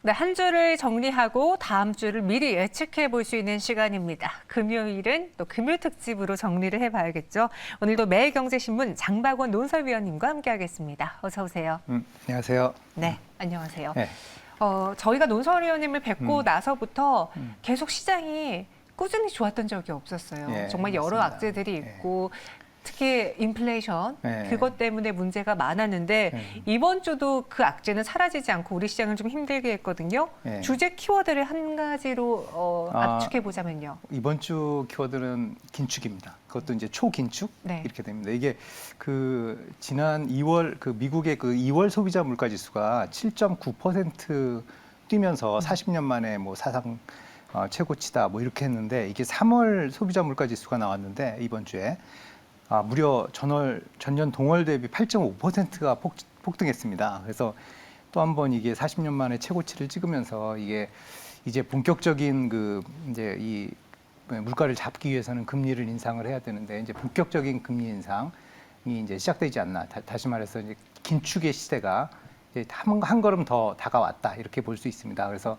네, 한 주를 정리하고 다음 주를 미리 예측해 볼 수 있는 시간입니다. 금요일은 또 금요 특집으로 정리를 해봐야겠죠. 오늘도 매일경제신문 장박원 논설위원님과 함께하겠습니다. 어서 오세요. 안녕하세요. 네, 안녕하세요. 네. 저희가 논설위원님을 뵙고 나서부터 계속 시장이 꾸준히 좋았던 적이 없었어요. 예, 정말 여러 맞습니다. 악재들이 있고 특히 인플레이션 그것 때문에 문제가 많았는데 이번 주도 그 악재는 사라지지 않고 우리 시장을 좀 힘들게 했거든요. 주제 키워드를 한 가지로 압축해 보자면요. 이번 주 키워드는 긴축입니다. 그것도 이제 초긴축 이렇게 됩니다. 이게 그 지난 2월 그 미국의 그 2월 소비자 물가 지수가 7.9% 뛰면서 40년 만에 뭐 사상 최고치다 뭐 이렇게 했는데 이게 3월 소비자 물가 지수가 나왔는데 이번 주에 무려 전년 동월 대비 8.5%가 폭등했습니다. 그래서 또 한 번 이게 40년 만에 최고치를 찍으면서 이게 이제 본격적인 그 이제 이 물가를 잡기 위해서는 금리를 인상을 해야 되는데 이제 본격적인 금리 인상이 이제 시작되지 않나. 다시 말해서 이제 긴축의 시대가 이제 한 걸음 더 다가왔다 이렇게 볼 수 있습니다. 그래서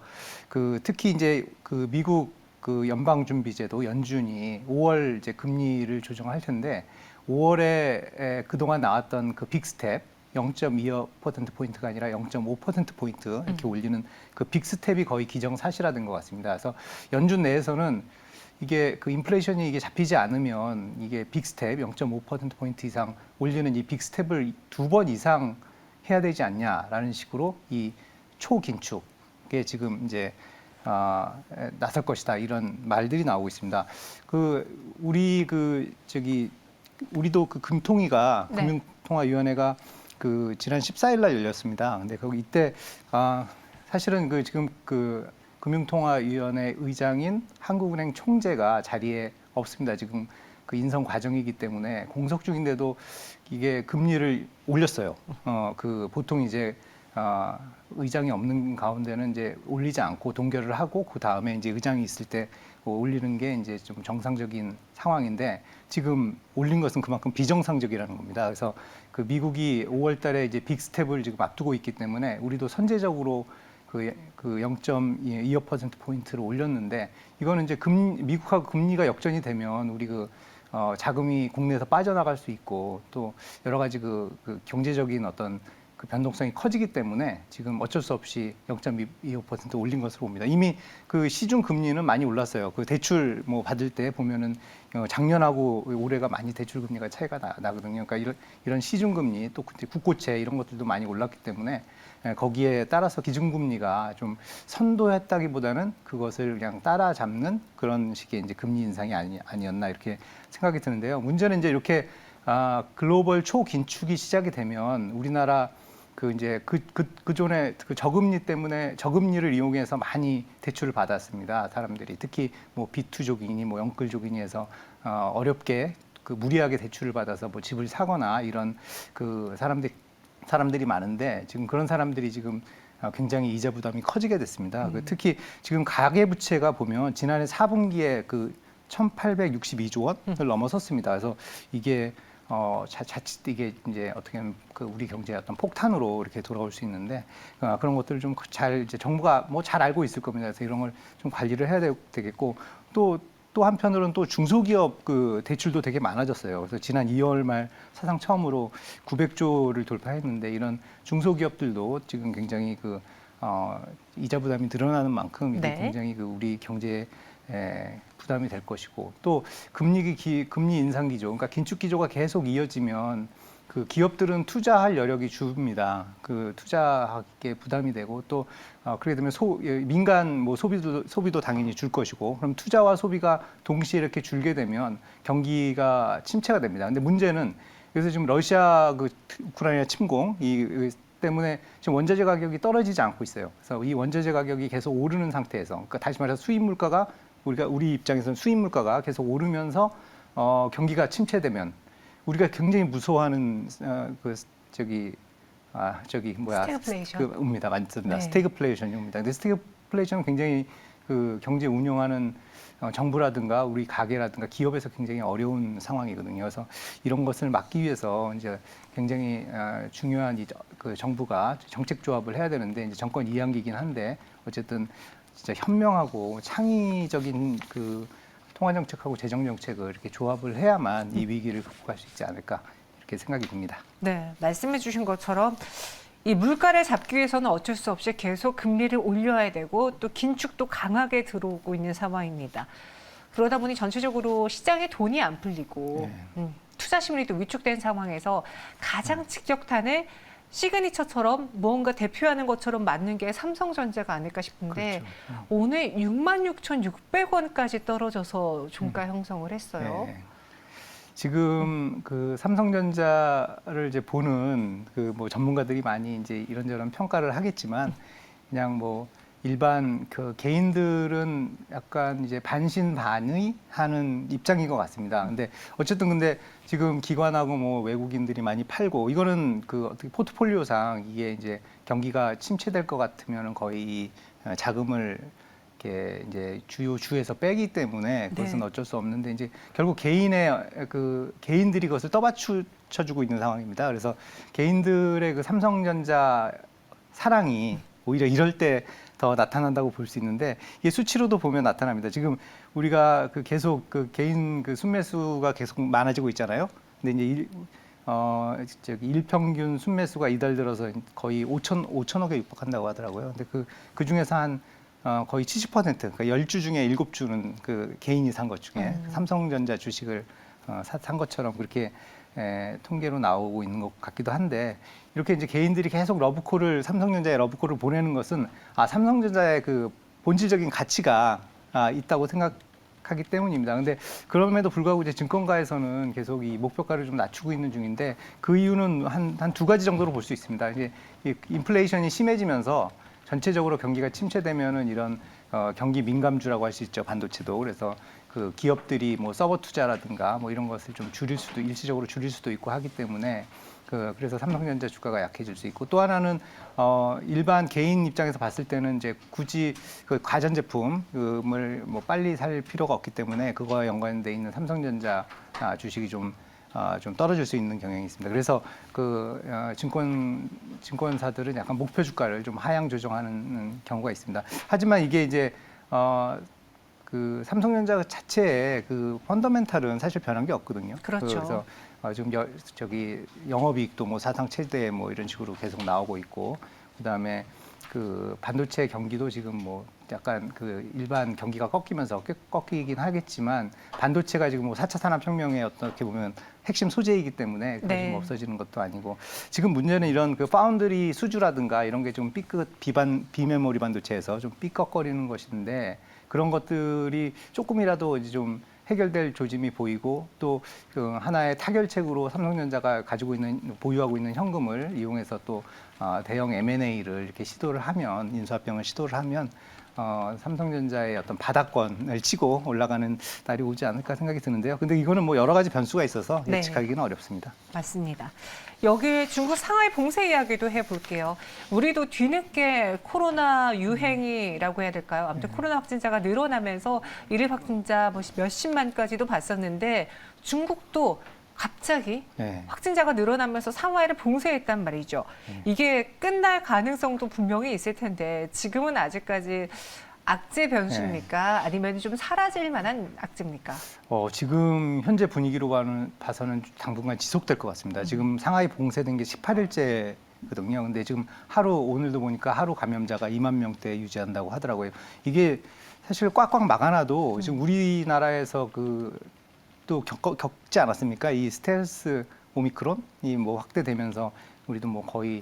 그 특히 이제 그 미국 그 연방준비제도 연준이 5월 이제 금리를 조정할 텐데 5월에 그동안 나왔던 그 빅스텝 0.25%포인트가 아니라 0.5%포인트 이렇게 올리는 그 빅스텝이 거의 기정사실화된 것 같습니다. 그래서 연준 내에서는 이게 그 인플레이션이 이게 잡히지 않으면 이게 빅스텝 0.5%포인트 이상 올리는 이 빅스텝을 2번 이상 해야 되지 않냐라는 식으로 이 초긴축에 지금 이제 나설 것이다 이런 말들이 나오고 있습니다. 그 우리도 그 금통위가 금융통화위원회가 그 지난 14일 날 열렸습니다. 근데 거기 이때 사실은 그 지금 그 금융통화위원회 의장인 한국은행 총재가 자리에 없습니다. 지금 그 인선 과정이기 때문에 공석 중인데도 이게 금리를 올렸어요. 그 보통 이제 의장이 없는 가운데는 이제 올리지 않고 동결을 하고 그 다음에 이제 의장이 있을 때 올리는 게 이제 좀 정상적인 상황인데 지금 올린 것은 그만큼 비정상적이라는 겁니다. 그래서 그 미국이 5월달에 이제 빅스텝을 지금 앞두고 있기 때문에 우리도 선제적으로 그 0.25%포인트를 올렸는데 이거는 이제 미국하고 금리가 역전이 되면 우리 그 자금이 국내에서 빠져나갈 수 있고 또 여러 가지 그 경제적인 어떤 그 변동성이 커지기 때문에 지금 어쩔 수 없이 0.25% 올린 것으로 봅니다. 이미 그 시중 금리는 많이 올랐어요. 그 대출 뭐 받을 때 보면은 작년하고 올해가 많이 대출 금리가 차이가 나거든요. 그러니까 이런 시중 금리 또 국고채 이런 것들도 많이 올랐기 때문에 거기에 따라서 기준금리가 좀 선도했다기보다는 그것을 그냥 따라잡는 그런 식의 이제 금리 인상이 아니었나 이렇게 생각이 드는데요. 문제는 이제 이렇게 글로벌 초긴축이 시작이 되면 우리나라 그 이제 그전에 그 저금리 때문에 저금리를 이용해서 많이 대출을 받았습니다. 사람들이 특히 뭐 B2조기니 뭐 영끌조기니 해서 어렵게 그 무리하게 대출을 받아서 뭐 집을 사거나 이런 그 사람들이 많은데 지금 그런 사람들이 지금 굉장히 이자 부담이 커지게 됐습니다. 특히 지금 가계부채가 보면 지난해 4분기에 그 1,862조 원을 넘어섰습니다. 그래서 이게 자칫 이게 이제 어떻게 보면 그 우리 경제의 어떤 폭탄으로 이렇게 돌아올 수 있는데 그런 것들을 좀 잘 이제 정부가 뭐 잘 알고 있을 겁니다. 그래서 이런 걸 좀 관리를 해야 되겠고 또 한편으로는 또 중소기업 그 대출도 되게 많아졌어요. 그래서 지난 2월 말 사상 처음으로 900조를 돌파했는데 이런 중소기업들도 지금 굉장히 그 이자 부담이 늘어나는 만큼 이게 굉장히 그 우리 경제에 부담이 될 것이고 또 금리 인상 기조, 그러니까 긴축 기조가 계속 이어지면 그 기업들은 투자할 여력이 줍니다. 그 투자하기에 부담이 되고 또 그렇게 되면 민간 뭐 소비도 당연히 줄 것이고 그럼 투자와 소비가 동시에 이렇게 줄게 되면 경기가 침체가 됩니다. 근데 문제는 그래서 지금 러시아 그 우크라이나 침공 때문에 지금 원자재 가격이 떨어지지 않고 있어요. 그래서 이 원자재 가격이 계속 오르는 상태에서, 그러니까 다시 말해서 수입 물가가 우리 입장에서는 수입 물가가 계속 오르면서 경기가 침체되면 우리가 굉장히 무서워하는 스태그플레이션. 맞습니다. 스태그플레이션입니다. 근데 스태그플레이션은 굉장히 그 경제 운영하는 정부라든가 우리 가게라든가 기업에서 굉장히 어려운 상황이거든요. 그래서 이런 것을 막기 위해서 이제 굉장히 중요한 그 정부가 정책 조합을 해야 되는데 이제 정권 이양기이긴 한데 어쨌든 진짜 현명하고 창의적인 그 통화 정책하고 재정 정책을 이렇게 조합을 해야만 이 위기를 극복할 수 있지 않을까 이렇게 생각이 듭니다. 네, 말씀해 주신 것처럼 이 물가를 잡기 위해서는 어쩔 수 없이 계속 금리를 올려야 되고 또 긴축도 강하게 들어오고 있는 상황입니다. 그러다 보니 전체적으로 시장에 돈이 안 풀리고 투자 심리도 위축된 상황에서 가장 직격탄을 시그니처처럼 무언가 대표하는 것처럼 맞는 게 삼성전자가 아닐까 싶은데 그렇죠. 오늘 66,600원까지 떨어져서 종가 형성을 했어요. 네. 지금 그 삼성전자를 이제 보는 그 뭐 전문가들이 많이 이제 이런저런 평가를 하겠지만 그냥 뭐 일반 그 개인들은 약간 이제 반신반의 하는 입장인 것 같습니다. 근데 어쨌든 근데 지금 기관하고 뭐 외국인들이 많이 팔고 이거는 그 어떻게 포트폴리오상 이게 이제 경기가 침체될 것 같으면은 거의 자금을 이렇게 이제 주요 주에서 빼기 때문에 그것은 네. 어쩔 수 없는데 이제 결국 개인의 그 개인들이 그것을 떠받쳐주고 있는 상황입니다. 그래서 개인들의 그 삼성전자 사랑이 오히려 이럴 때 더 나타난다고 볼 수 있는데 이게 수치로도 보면 나타납니다. 지금 우리가 그 계속 그 개인 그 순매수가 계속 많아지고 있잖아요. 근데 이제 일평균 순매수가 이달 들어서 거의 5천억에 육박한다고 하더라고요. 근데 그 중에서 한 거의 70%, 그러니까 10주 중에 7주는 그 개인이 산 것 중에 삼성전자 주식을 산 것처럼 그렇게 통계로 나오고 있는 것 같기도 한데 이렇게 이제 개인들이 계속 삼성전자에 러브콜을 보내는 것은 삼성전자의 그 본질적인 가치가 있다고 생각하기 때문입니다. 근데 그럼에도 불구하고 이제 증권가에서는 계속 이 목표가를 좀 낮추고 있는 중인데 그 이유는 한 두 가지 정도로 볼 수 있습니다. 이제 인플레이션이 심해지면서 전체적으로 경기가 침체되면은 이런 경기 민감주라고 할 수 있죠, 반도체도. 그래서 그 기업들이 뭐 서버 투자라든가 뭐 이런 것을 좀 일시적으로 줄일 수도 있고 하기 때문에 그래서 삼성전자 주가가 약해질 수 있고 또 하나는 일반 개인 입장에서 봤을 때는 이제 굳이 그 가전제품을 뭐 빨리 살 필요가 없기 때문에 그거와 연관돼 있는 삼성전자 주식이 좀 떨어질 수 있는 경향이 있습니다. 그래서 증권사들은 약간 목표 주가를 좀 하향 조정하는 경우가 있습니다. 하지만 이게 이제 그 삼성전자 자체의 그 펀더멘탈은 사실 변한 게 없거든요. 그렇죠. 그래서 지금 영업이익도 뭐 사상 최대 뭐 이런 식으로 계속 나오고 있고 그다음에 그 반도체 경기도 지금 뭐 약간 그 일반 경기가 꺾이긴 하겠지만 반도체가 지금 뭐 4차 산업혁명의 어떻게 보면 핵심 소재이기 때문에 네. 뭐 없어지는 것도 아니고 지금 문제는 이런 그 파운드리 수주라든가 이런 게 좀 비메모리 반도체에서 좀 삐걱거리는 것인데 그런 것들이 조금이라도 이제 좀 해결될 조짐이 보이고 또 그 하나의 타결책으로 삼성전자가 보유하고 있는 현금을 이용해서 또 대형 M&A를 이렇게 인수합병을 시도를 하면 삼성전자의 어떤 바닥권을 치고 올라가는 날이 오지 않을까 생각이 드는데요. 근데 이거는 뭐 여러 가지 변수가 있어서 예측하기는 어렵습니다. 맞습니다. 여기 중국 상하이 봉쇄 이야기도 해볼게요. 우리도 뒤늦게 코로나 유행이라고 해야 될까요? 아무튼 코로나 확진자가 늘어나면서 일일 확진자 몇십만까지도 봤었는데 중국도 갑자기 확진자가 늘어나면서 상하이를 봉쇄했단 말이죠. 이게 끝날 가능성도 분명히 있을 텐데 지금은 아직까지 악재 변수입니까? 아니면 좀 사라질 만한 악재입니까? 지금 현재 분위기로 봐서는 당분간 지속될 것 같습니다. 지금 상하이 봉쇄된 게 18일째거든요. 근데 지금 오늘도 보니까 하루 감염자가 2만 명대 유지한다고 하더라고요. 이게 사실 꽉꽉 막아놔도 지금 우리나라에서 또 겪지 않았습니까? 이 스텔스 오미크론이 뭐 확대되면서 우리도 뭐 거의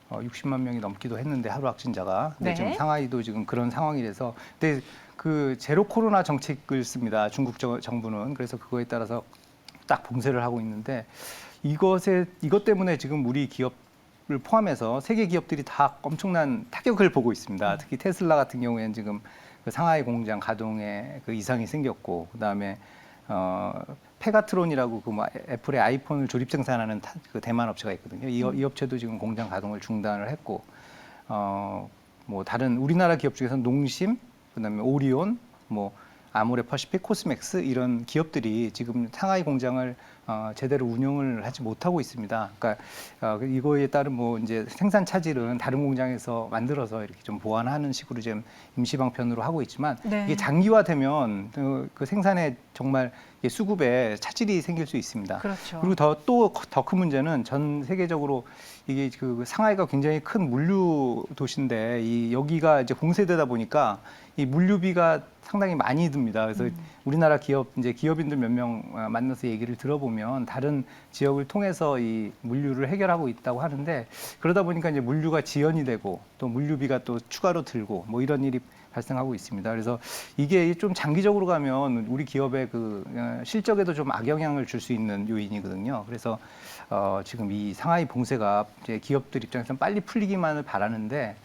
60만 명이 넘기도 했는데 하루 확진자가. 근데 지금 상하이도 지금 그런 상황이라서. 근데 그 제로 코로나 정책을 씁니다. 중국 정부는. 그래서 그거에 따라서 딱 봉쇄를 하고 있는데 이것 때문에 지금 우리 기업을 포함해서 세계 기업들이 다 엄청난 타격을 보고 있습니다. 특히 테슬라 같은 경우에는 지금 그 상하이 공장 가동에 그 이상이 생겼고 그다음에 페가트론이라고 애플의 아이폰을 조립 생산하는 그 대만 업체가 있거든요. 이 업체도 지금 공장 가동을 중단을 했고 뭐 다른 우리나라 기업 중에서는 농심, 그다음에 오리온, 뭐 아모레퍼시픽, 코스맥스 이런 기업들이 지금 상하이 공장을 제대로 운영을 하지 못하고 있습니다. 그러니까 이거에 따른 뭐 이제 생산 차질은 다른 공장에서 만들어서 이렇게 좀 보완하는 식으로 지금 임시 방편으로 하고 있지만 네. 이게 장기화되면 그 생산에 정말 수급에 차질이 생길 수 있습니다. 그렇죠. 그리고 또 더 큰 문제는 전 세계적으로 이게 그 상하이가 굉장히 큰 물류 도시인데 여기가 이제 공세되다 보니까 이 물류비가 상당히 많이 듭니다. 그래서 우리나라 기업인들 몇 명 만나서 얘기를 들어보면 다른 지역을 통해서 이 물류를 해결하고 있다고 하는데 그러다 보니까 이제 물류가 지연이 되고 또 물류비가 또 추가로 들고 뭐 이런 일이 발생하고 있습니다. 그래서 이게 좀 장기적으로 가면 우리 기업의 그 실적에도 좀 악영향을 줄 수 있는 요인이거든요. 그래서 지금 이 상하이 봉쇄가 이제 기업들 입장에서는 빨리 풀리기만을 바라는데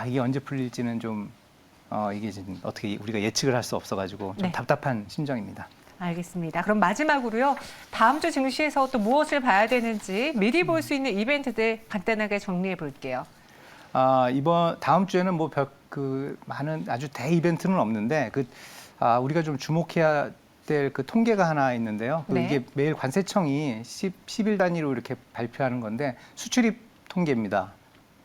이게 언제 풀릴지는 좀 이게 지금 어떻게 우리가 예측을 할 수 없어가지고 좀 네. 답답한 심정입니다. 알겠습니다. 그럼 마지막으로요. 다음 주 증시에서 또 무엇을 봐야 되는지 미리 볼 수 있는 이벤트들 간단하게 정리해 볼게요. 다음 주에는 뭐 많은 아주 대 이벤트는 없는데 우리가 좀 주목해야 될 그 통계가 하나 있는데요. 네. 이게 매일 관세청이 10일 단위로 이렇게 발표하는 건데 수출입 통계입니다.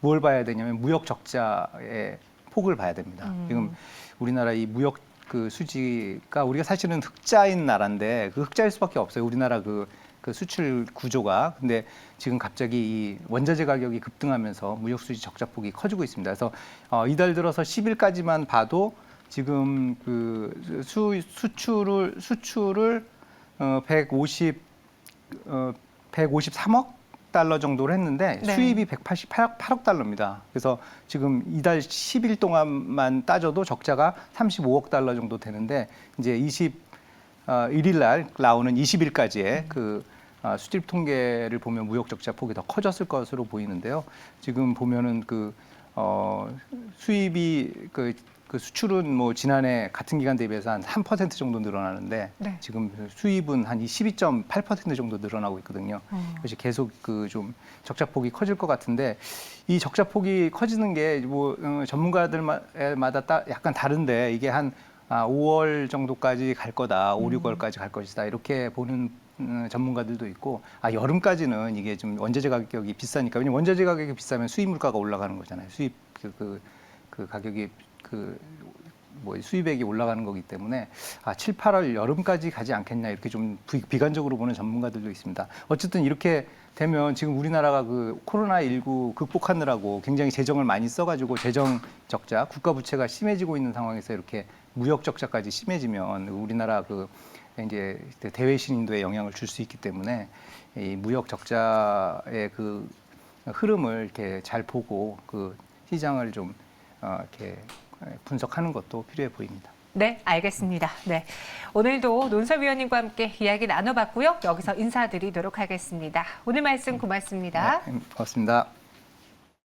뭘 봐야 되냐면 무역 적자의 폭을 봐야 됩니다. 지금 우리나라 이 무역 그 수지가 우리가 사실은 흑자인 나라인데 그 흑자일 수밖에 없어요. 우리나라 그 수출 구조가. 근데 지금 갑자기 이 원자재 가격이 급등하면서 무역 수지 적자폭이 커지고 있습니다. 그래서 이달 들어서 10일까지만 봐도 지금 그 수출을 153억 달러 정도로 했는데 네. 수입이 188억 달러입니다. 그래서 지금 이달 10일 동안만 따져도 적자가 35억 달러 정도 되는데 이제 21일 날 나오는 20일까지의 그 수출입 통계를 보면 무역 적자 폭이 더 커졌을 것으로 보이는데요. 지금 보면은 수입이 그 수출은 뭐 지난해 같은 기간 대비해서 한 3% 정도 늘어나는데 네. 지금 수입은 한 12.8% 정도 늘어나고 있거든요. 그래서 계속 좀 적자폭이 커질 것 같은데 이 적자폭이 커지는 게 뭐 전문가들마다 약간 다른데 이게 한 5월 정도까지 갈 거다, 5, 6월까지 갈 것이다 이렇게 보는 전문가들도 있고 여름까지는 이게 좀 원자재 가격이 비싸니까 왜냐면 원자재 가격이 비싸면 수입 물가가 올라가는 거잖아요. 수입 그 가격이 수입액이 올라가는 거기 때문에 7, 8월 여름까지 가지 않겠냐 이렇게 좀 비관적으로 보는 전문가들도 있습니다. 어쨌든 이렇게 되면 지금 우리나라가 그 코로나19 극복하느라고 굉장히 재정을 많이 써가지고 재정 적자, 국가 부채가 심해지고 있는 상황에서 이렇게 무역 적자까지 심해지면 우리나라 이제 대외 신인도에 영향을 줄 수 있기 때문에 이 무역 적자의 그 흐름을 이렇게 잘 보고 그 시장을 좀 이렇게 분석하는 것도 필요해 보입니다. 네, 알겠습니다. 네, 오늘도 논설위원님과 함께 이야기 나눠봤고요. 여기서 인사드리도록 하겠습니다. 오늘 말씀 고맙습니다. 네, 고맙습니다.